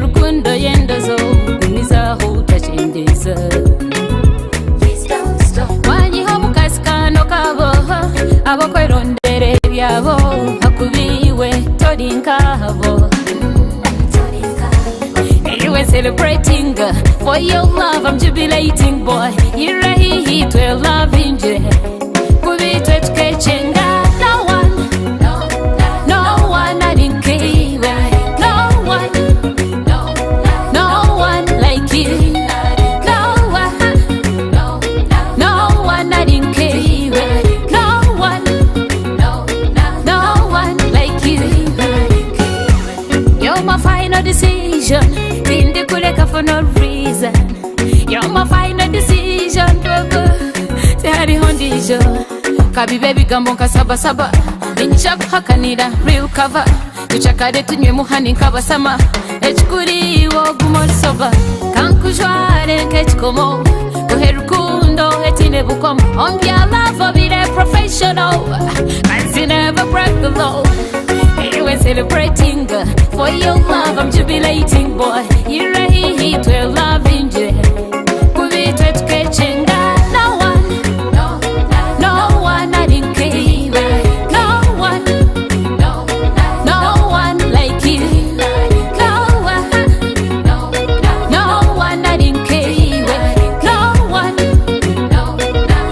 y'urukundo yendozo gumizaho utacengeza wanyiho mu kazi kano kabo abo kwerondere byabo hakubiwe tori nkabo we're celebrating for your love. I'm jubilating, boy. You're a hit, we're loving you. Kubitwe tukechenga. No one, no one, I didn't care. No one, no one like you. No one, I didn't care. No one like you. You're my final decision. Kureka for no reason. You're my final decision. Say hari hondijo kabi baby gambo kasaba saba ninja hakanira real cover tuchakade tunywe muhani nkabasama echkuri wo gumor soba kankujware nkechkomo kuherukundo hetine bukom on your love of it a professional I never break the law. We're celebrating for your love. I'm jubilating, boy. You're a hit, we're loving you. Kubitwe tukechenga. No one, I didn't care. No one like you. No one, I didn't care.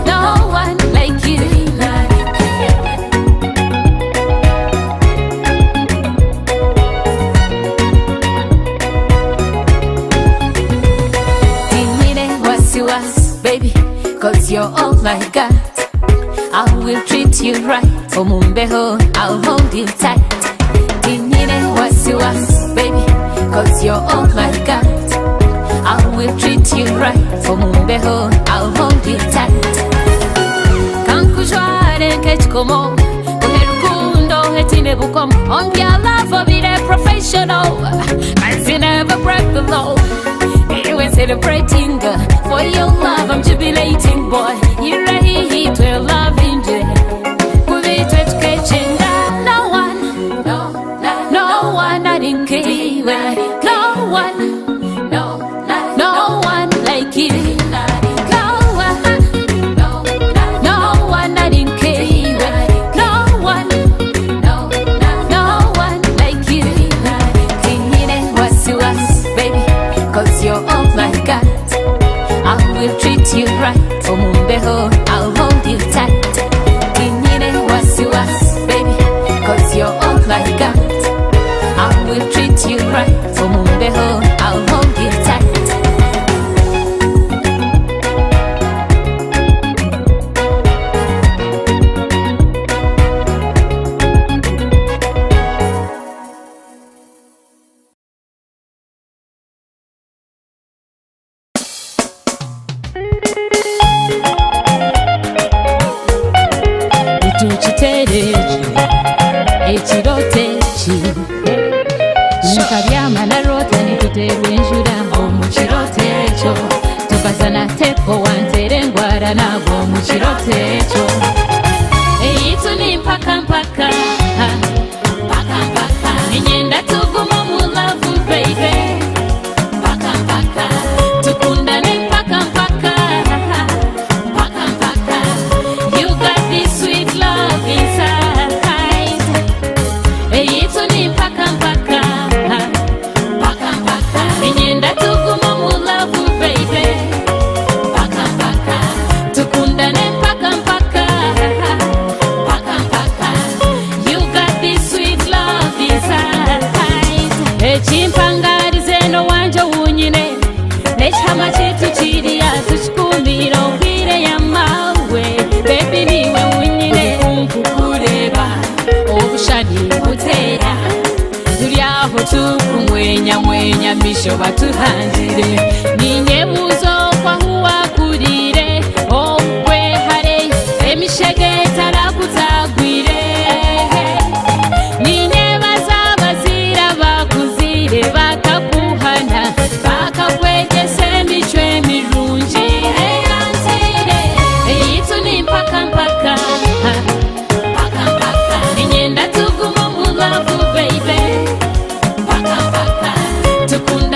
No one like you. Baby, cause you're all I got. I will treat you right. For Mumbeho, I'll hold you tight. Tinine wasiwas, baby, cause you're all I got. I will treat you right. For Mumbeho, I'll hold you tight. Kankujware kechkomo, kuherukundo hetine bukom. On your love for be a professional. I never break the law. We're celebrating for your love. I'm jubilating, boy. You're a hit, we're loving you. Kubitwe tukechenga. No one, I didn't care. No one like you. No one, I didn't care. No one like you. Tinine wasiwas, baby, cause you're all I got. I will treat you right. For Mumbeho, I'll hold you tight. Tinine wasiwas, baby, cause you're all I got. I will treat you right. For Mumbeho, I'll hold you tight. Echirotechi Nkabyama na rota nikuterwa enjura mu kirotecho tukazana tepo wantere ngwara nabo mu kirotecho eyitu ni mpaka mpaka ninyenda tuguma mu love baby mpaka tukundane mpaka you got this sweet love inside. Ninyenda tuguma mu love baby mpaka tukundane mpaka you got this sweet love inside. Echimpangarize no wanje wunyine nechama chetu chiriya tuchikumira ubwire yamawe baby niwe wunyine kumkureba obushani butera turiaho tukumwenya misho batuhanjire ninyebuzo kwa huwa kurire okwe hare emishege tarakutagwire ninyebaza bazira bakuzire bakakuhana bakakwegese michwe mirunji eyantire eyitu ni mpaka ninyenda tuguma mu love baby mpaka tukunda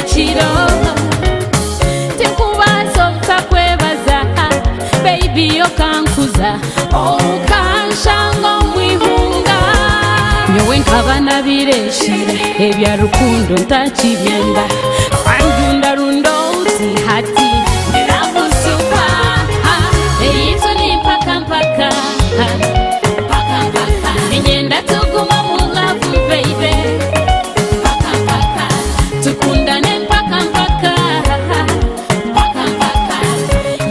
agaciro tekubazo takwebaza baby yokankuza ukanshanga mwihunga nyowe nkaba nabireshire ebya rukundo ntakibyenda andunda rundo hati ndiragusupa eyitso ni mpaka mpaka mpaka mpaka ingenda tuguma mu love baby mpaka mpaka tukundane mpaka mpaka mpaka mpaka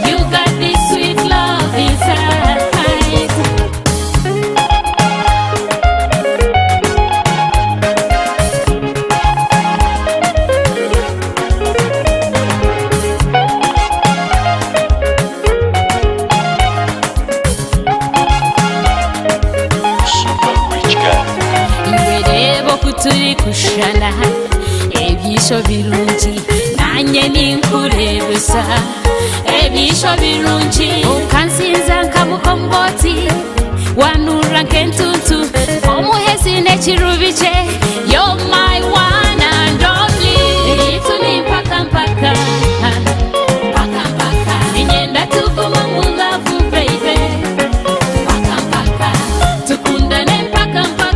you got this sweet love inside turi kushana ebyisho birungi nanye ninkurebusa ebyisho birungi ukansinza nkamukomboti wanura nkentuntu omuhezi nekirubice you're my one and only tuni mpaka mpaka mpaka mpaka ingenda tuguma mu love baby mpaka mpaka tukundane mpaka mpaka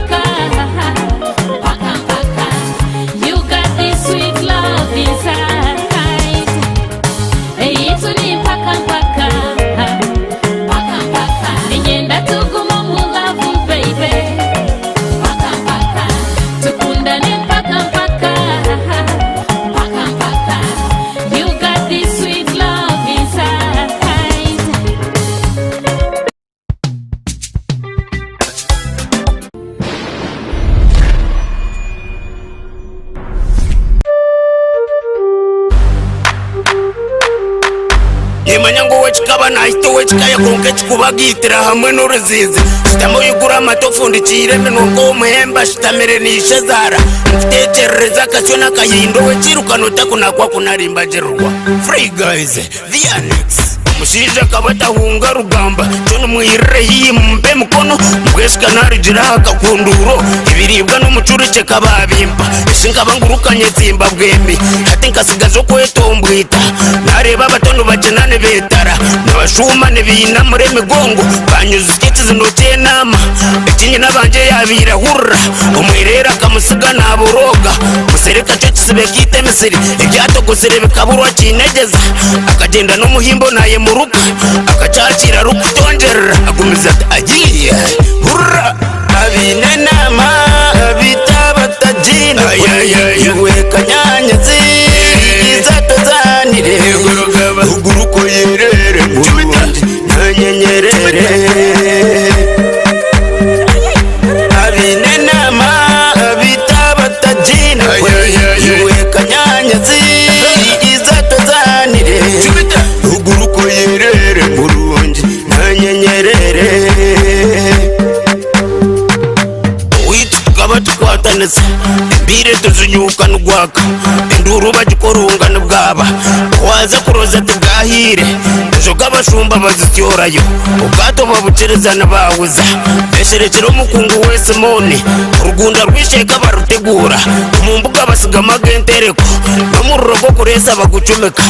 Imanyango wechikaba nahito wechikaya konke chikubagitira hamwe n'uruzizi shitamo yugura amatofundikire n'ubwo umuhemba shitamire nishezara mfitekerereza kasyo n'akayindo wechirukano takunakwa kunarimbagerwa free guys the annex mushinja kabatahunga rugamba cyo mwirire yimbe mukono mweshika narijira hakakunduro ibiribwa n'umucuruke kababimba ishinga bangurukanye zimba bwembi ati nkasigazo kwetombwita nareba abatondo bakenane betara nabashuma nebina muri migongo banyuze sketches zindoke nama ikinyi nabanje yabira hurra umwirera kamusiga naboroga musereka cyo kisibe kite misiri ibyatogosere bikaburwa kinegeza akagenda no muhimbo naye muruka akacakira rukutongerera agumiza agiye hurra abine nama bitabatajina iwe kanyanyazi izatozanire uguruko yerere nanyenyerere abine nama bitabatajina iwe kanyanyazi izatozanire uguruko yerere burungi nanyenyerere tukwatanisa mbire tuzinyuka n'ugwaka induru bagikorunga n'ubwaba waza kuroza tubwahire ejoga abashumba bazityorayo ubwato babukerezana bawuza besherekera umukungu wese mone urugunda rwisheka barutegura mu mbuga basiga amagentereko no mu rugo kuresa bagucumeka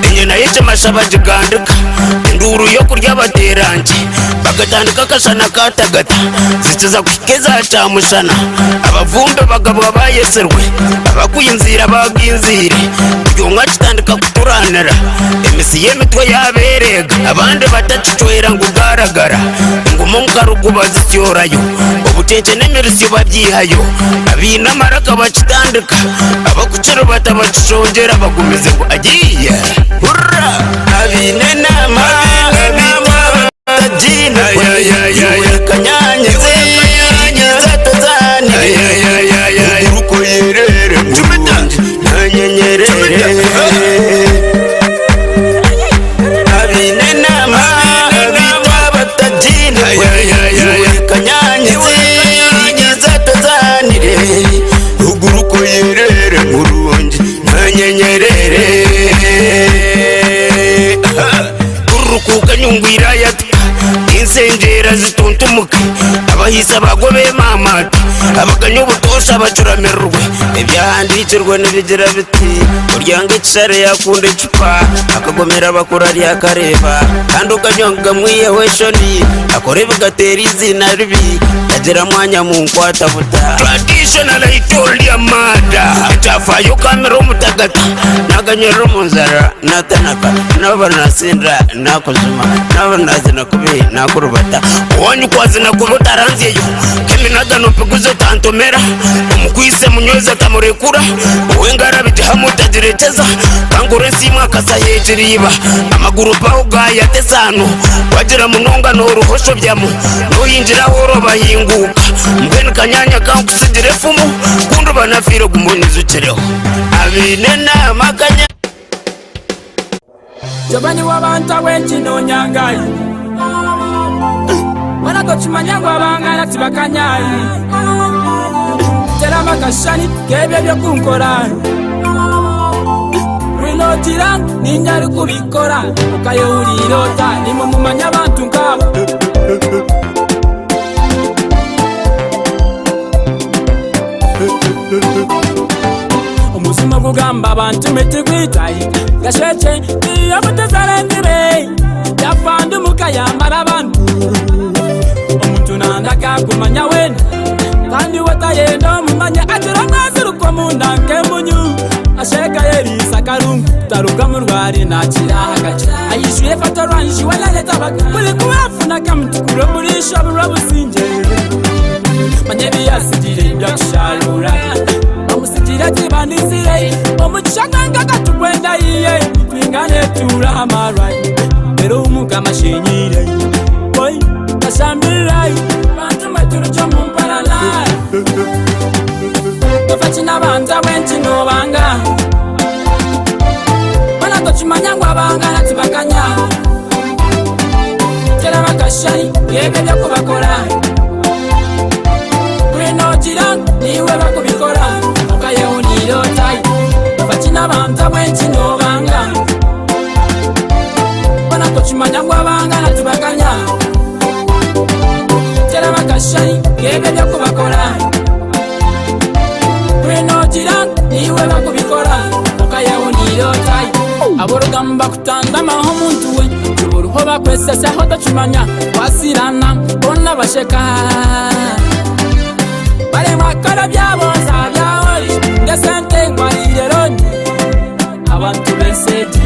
inyana yice mashaba gigandika induru yo kurya bateranje bagatandika kashana katagata zikiza kwikeza cyamushana abavumbe bagabo bayeserwe abakuyinzira baginzire byonga kitandika kuturanira emisi yemitwe yaberega abandi batacicwera ngo garagara ngumo ngaruguba zityorayo ubuteke n'emirisi babyihayo abina maraka bakitandika abakucero batabacishongera bagumize ngo agiye hurra abine nama tajina kanyanyaze zatozanire uruko yerere nanyenyerere abine nama bitabatajina kanyanyaze zatozanire uruko yerere burungi nanyenyerere urukuka nyungwira yatu senjera zituntumuke abahisa bagobe mamata abaganya ubutosha bacuramirwe ibyahandikirwe n'ibigira biti uryango icare yakunda icupa akagomera bakura ryakareba kandi ukanyonga mwiyehweshoni akora ibigatera izina ribi agera mwanya mu nkwata buta traditional itoli ya mada atafayo kamera umutagata naganyera umunzara natanaka nabanasindra nakuzuma nabanazina kubi nakurubata uwanyu kwazina kubuta ranziyo keminaga nopiguzo tantomera umukwise munyoza tamurekura uwengara bitihamuta direteza kangure simwa kasa yejiriba amaguru paho gaya tesano wagira munonga no ruhosho byamo no yinjira horo bahinguka mbene kanyanya kankusidire fumu kundu banafiro gumunizo cereho abinena makanya Jabani wabanta wenchi no nyangai Wana kochimanya wabangana tibakanyai Tera makashani kebye byo kunkora Winotira ninjari kubikora ukayurirota nimo mumanya abantu nkabo Omusuma kugamba abantu metigwitayi gasheke yabutazarengire yafandu mukayambara abantu omuntu nandaka kumanya wena kandi watayenda mumanya atira mwaziruko mundanke munyu asheka yerisa karungu taruga murwari nakira hagace ayishuye fatoranji walaleta baka kuli kuwafuna kamutukuro murisha burabusinge manyebi yasigire byakusharura bamusigira tibanizire omuchakanga katubwenda iye twingane turamarai pero umugama shenyire boy kashambirai bantu maturujo mumparala tofachina banza wenchi no banga bana tochimanya ngwa banga natibakanya tera bakashari yebye kubakora niwe bakubikora ukayehunirotai bafachina banta wenchi no banga bana tochimanya ngwa banga natibakanya tera bakashari yebye kubakora kwenogira niwe bakubikora ukayehunirotai aborugamba kutandama omuntu we tuburuho bakwesesa ho tochimanya wasirana bona basheka Bale makara byaboza byahori ngesente ngwarireroni abantu beseti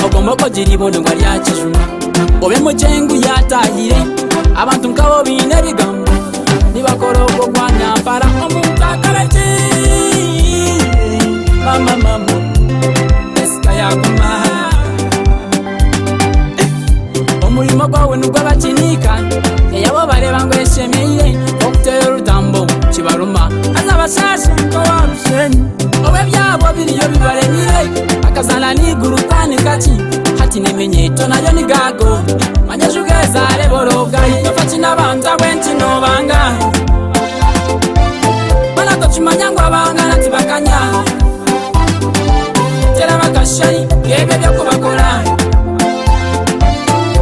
ogomoko jiribono ngwari yakijuma obe mujengu yatahire abantu nkabo bine bigambo nibakorogo kwanyambara omuntu akarati mama eska yakuma omulimo gwawe nubwo bakinika yabo bareba ngo yeshemeye okutera urutambo kibaruma azabashasha ko warusheni obe byabo biriyo bibaremire akazana n'igurutani kaki hati nemenyeto nayo ni gago manyejugeza reborogayi bafachina banza wenchi no banga bana tochimanya ngo abanga natibakanya tera bakashari yebe byo kubakora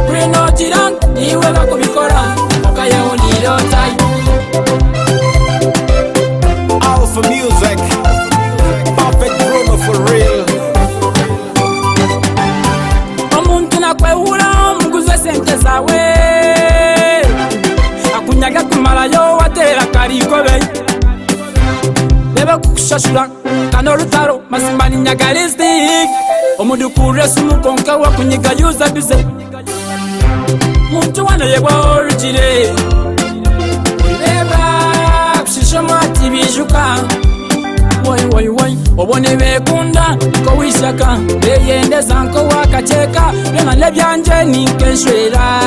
kwinogira niwe bakubikora ukayehunirotai Alpha Music Perfect Bruno for real omuntu nakwehura omuguze sente zawe akunyaga kumarayo watera karikobe lebe kukushashura kano rutaro masimani nyagalistik omudukure sumukonka wakunyiga yuza bize muntu wanayebwa origire leba kushishomati bijuka woy obone bekunda ko wishaka beyendeza nko wakacheka byona lebyanje ninkeshwera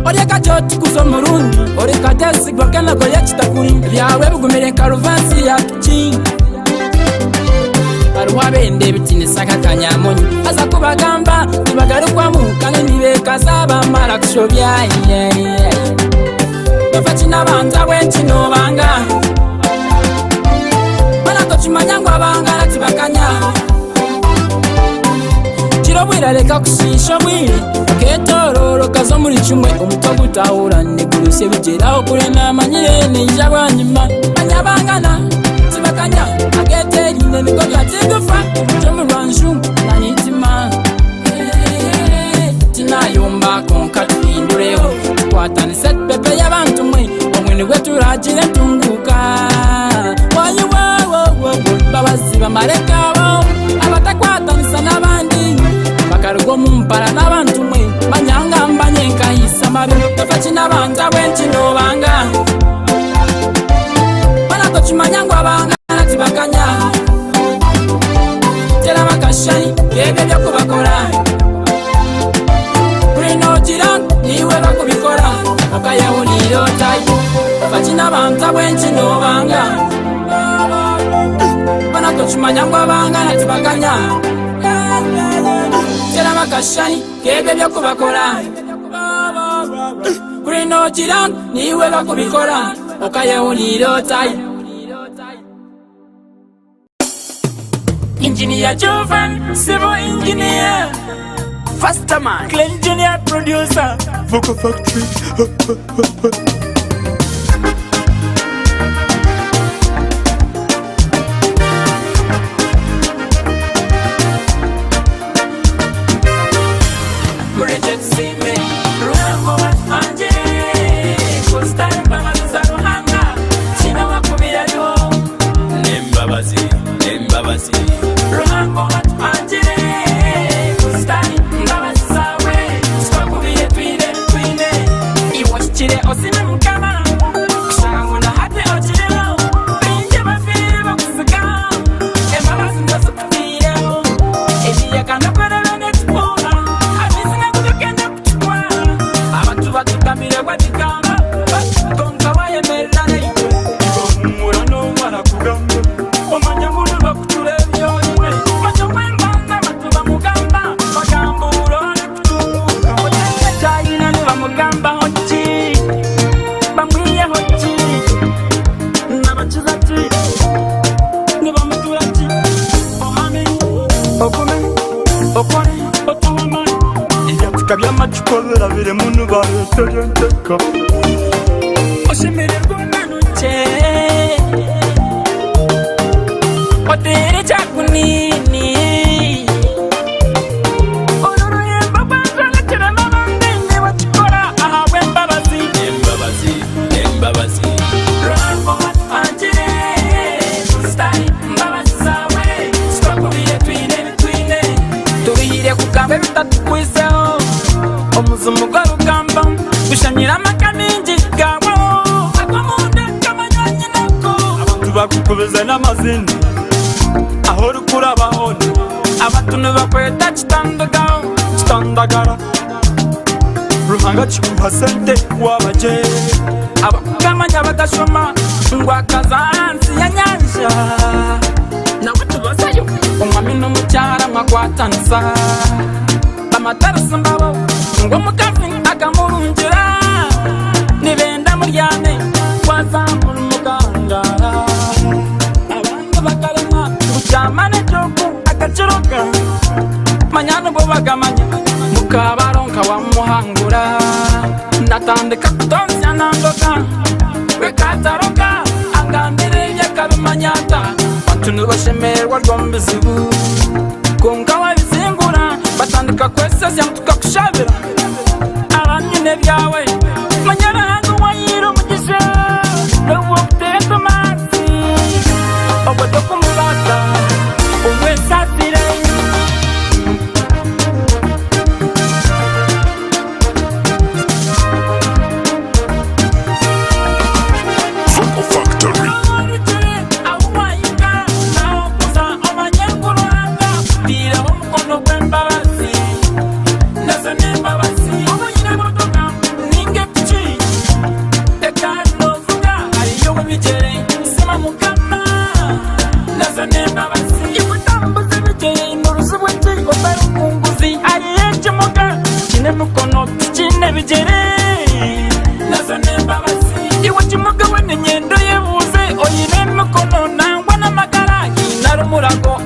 oreka joti kuzomurundi oreka tesi gwakana ko yachitakuri byawe bugumire karuvansi ya king Arwabende bitine saka kanyamonyi aza kubagamba nibagarukwa mu kane nibekazaba mara kushobya bafachina banza wenchi no banga bana tochimanya ngwa banga natibakanya chiro bwira leka kushisha bwire ketororo kazo muri chumwe umuto gutahura neguruse bigeraho kure namanyire nija bwanyuma anyabangana sibakanya ageteri niko gatigufa cyomurwanju nanitima tinayomba konka tindureho kwatani set pepe yabantu mwe omwene gweturagire tunguka babazi bamareka abatakwatanisa n'abandi bakarugo mumpara n'abantu mwe manyanga mbanye nkahisa mabi bafaki n'abanja benshi nobanga banatochimanya ngo abanga natibakanya tera bakashani yebe byo kubakora kuri nogira niwe bakubikora bakayahuliro tayi bafaki n'abanja benshi nobanga banatochimanya ngo abanga natibakanya tera bakashani kebe byo kubakora kuri nogira niwe bakubikora ukayahuliro tayi Engineer Jovan, civil engineer, faster man, clean engineer producer, Vocal Factory. Ruhanga chikuhasente wabaje abakamanya badashoma ngwakazansi ya nyanja na watu basayo umwami n'umucyara mwakwatanisa amatarasa mbabo ngo mukafi akamurungira nibenda muryane kwazamura umugangara abantu bakarema gucyamane cyoku akaciroga manyana bo bagamanya mukabaronka wa muhangura natandika kutonsia nandoka wekataroka angambire yakabimanyata bantu nibashemerwa rwombizibu kunga wabizingura batandika kwesesya tukakushabira abanyine byawe manyara hangu wayiro mugisha ewo kuteto masi obodo kumubata umwe satire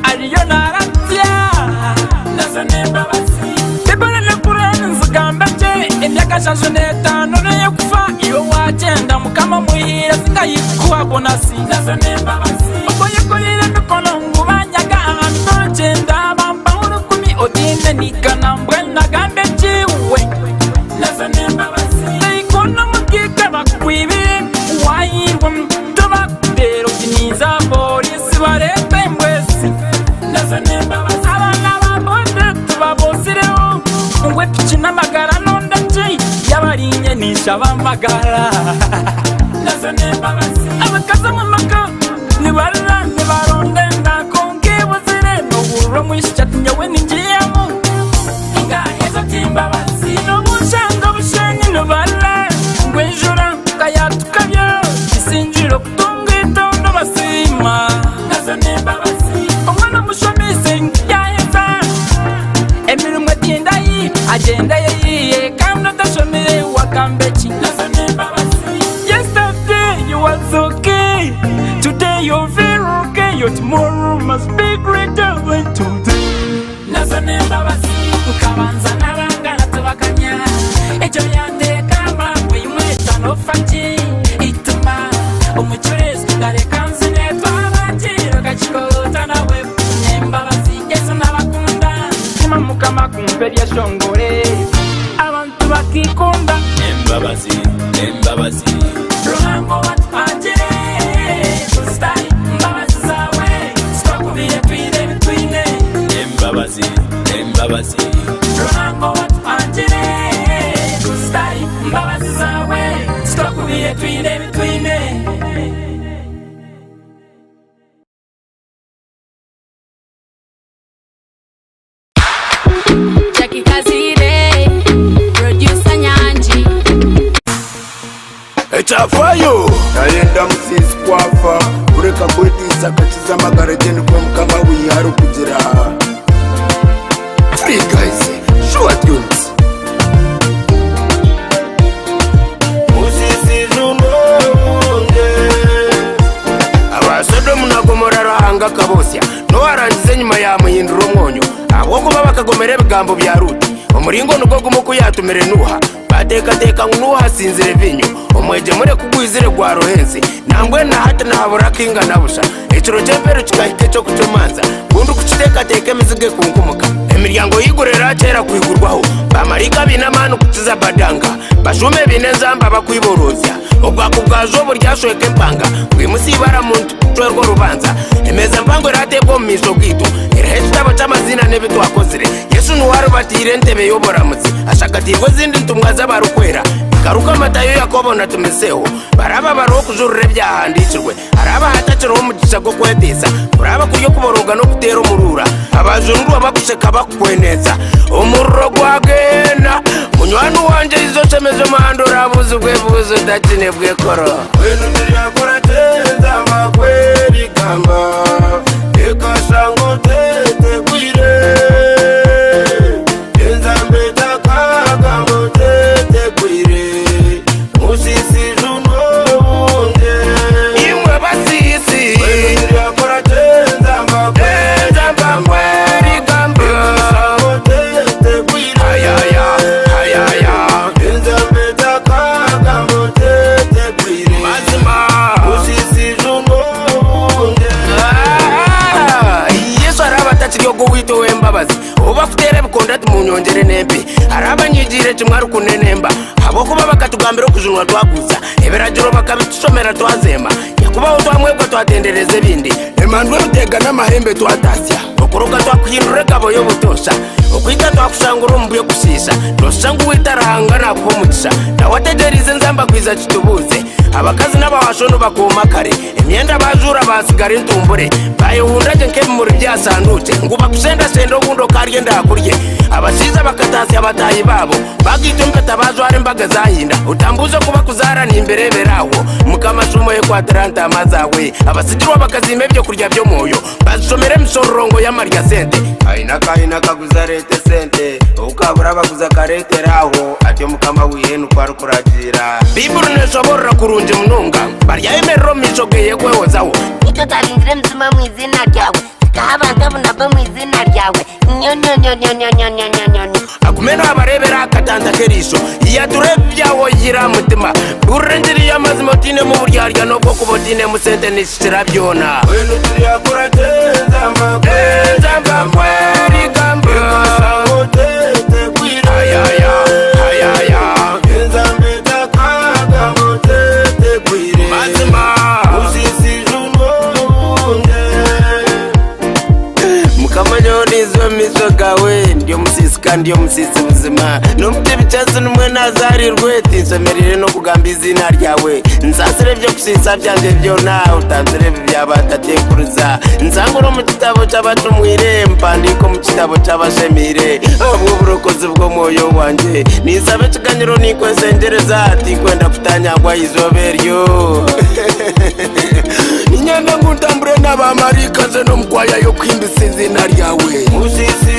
Ariyo naratia, nasa nemba basi. shasho netano nayo kufa iyo wagenda mukama muhira singayikuha bonasi nazo n'imbabazi ubwo yikorera mikono ngo banyaga ahantu ngenda bamba urukumi odinde nikanambwe nagambe ciwe nazo n'imbabazi nayikono mugika bakwibire wayirwa tubakubero kiniza polisi barebe mwesi nazo n'imbabazi abana babonde tubabosireho ngwe tukinamagara nondaci yabarinye nisha bamagara nazo n'imbabazi abakaza mu maka nibarira nibaronde ndakongibuzire n'uburo mwishati nyawe ninjiyemo ingahezo timbabazi n'ubushanga bushenye nibarira ngwenjura kayatukabyo isinjiro kutunga itondo basima nazo n'imbabazi umwana mushomise yaheza emirumwe tindayi agenda yeyiye kandi adashomire wakambeki nazo n'imbabazi. Yesterday you was okay, today you're very okay, your tomorrow must be greater than today nazo n'imbabazi. Ukabanza n'abangana tubakanya ejo yandekamba wimwetano fati ituma umucurezi ngarekanzi netwa abakiro gakikota nawe n'imbabazi yesu n'abakunda nima mukama kumpe lyashongore abantu bakikunda n'imbabazi n'imbabazi ruhango watwangire tusitari imbabazi zawe sitwakubire twire bitwine n'imbabazi n'imbabazi ruhango watwangire tusitari imbabazi zawe sitwakubire twire bitwine. Jackie Kazire, producer Nyanji. echafayo ayenda musisi kwafa ureka kwetisa kachiza magarejeni kwa mukama wiharu kugira free guys sure tunes musisi zunonge abasodomu na gomora rahanga kabosya no arangize nyuma ya muhindura umwonyo abo kuba bakagomera ibigambo bya Ruti umuringo nugo gumuko yatumere nuha batekateka nuha sinzire vinyo umweje mure kugwizire gwa rohenzi nangwe na hata na habura kinga nabusha iciro cyempero kikahite cyo kutumanza bundu kukitekateka emizige kungumuka emiryango yigurera kera kwigurwaho bamarika binamanu kutiza badanga bashume binenzamba bakwiborozya ubwakubwazo buryashweke mpanga kwimusibara muntu twerwo rubanza emeza mpango ratebwo misho gitu irahitabo cy'amazina nebitwakozire yesu nuwari batire ntebe yoboramutse ashakatirwe zindi ntumwa z'abarukwera karuka matayo yakobo na tumeseho baraba baro kujurure byahandikirwe araba hatakiro umugisha go kweteza uraba kuryo kuboroga no kutero murura abajundu abakusheka bakweneza umurro gwagena munywanu wanje izo cemezo mando rabuze bwebuze dakine bwekoro wenu ndiyakora teza makweri kamba ekashango tete kwire enzambe takagambo tete kwire musisi junonge imwe basisi wenu ndiyakora teza makweri kamba ekashango tete kwire ayaya ayaya enzambe takagambo tete kwire mazima musisi junonge yesu araba takiryogo wito wembabazi ubafutere bukondati munyongere nembe araba nyigire kimwari kunenemba abo kuba bakatugambira okujunwa twaguza ebiragiro bakabitusomera twazema nyakubaho twamwebwa twatendereze bindi emandwe rutega n'amahembe twatasya okuruka twakuhindura ekabo y'obutosha okwita twakushangura omubyo kushisha noshangu witarahanga nakuba omugisha nawategerize nzamba kwiza kitubuze abakazi n'abawashono bakoma kare emyenda bajura basigara entumbure bayihundaje nk'ebimuri byasanduke ngo bakusendasenda obundi okarye ndakurye abashiza bakatasya abatayi babo bagita empeta bazwara embaga zahinda utambuze kuba kuzarana imbere berawo mukamashumo ekwataranta amazawe abasigirwa bakazima ebyo kurya byo mwoyo bazisomera emisorrongo y'amarya sente ayina kaguza rete sente ukabura baguza kareteraho atyo mukama wihenu kwari kuragira biburu neshoborera kurunje mununga barya emerero mishogeye kwehozaho icyo tarindire muzima mu izina ryawe kaha abantu abunaba mu izina ryawe nyonyonyonyonyonyonyonyonyo akumena abarebera akatanda kerisho iyaturebye byawo yira mutima urengeriye amazima utine mu buryarya no bwo kubotine musente nishira byona wenu tuyakora teza makweri gambo tete kwira ayaya ayaya nzambe takaga tete kwira mazima usisi junonde mukamanyoni zo mizo gawe ndio musisi kandi yo musisi buzima numute bicaze numwe nazarirwe tinsemerere no kugamba izina ryawe nzasire byo kusisa byanje byo na utanzire byabatatekuriza nzanguro mu kitabo cy'abatumwire mpandiko mu kitabo cy'abashemire ubwo burokozi bwo moyo wanje nizabe kiganiro nikwesengereza ati kwenda kutanyangwa izoberyo ninyende ngundambure n'abamarika ze no mkwaya yo kwimbisa izina ryawe musisi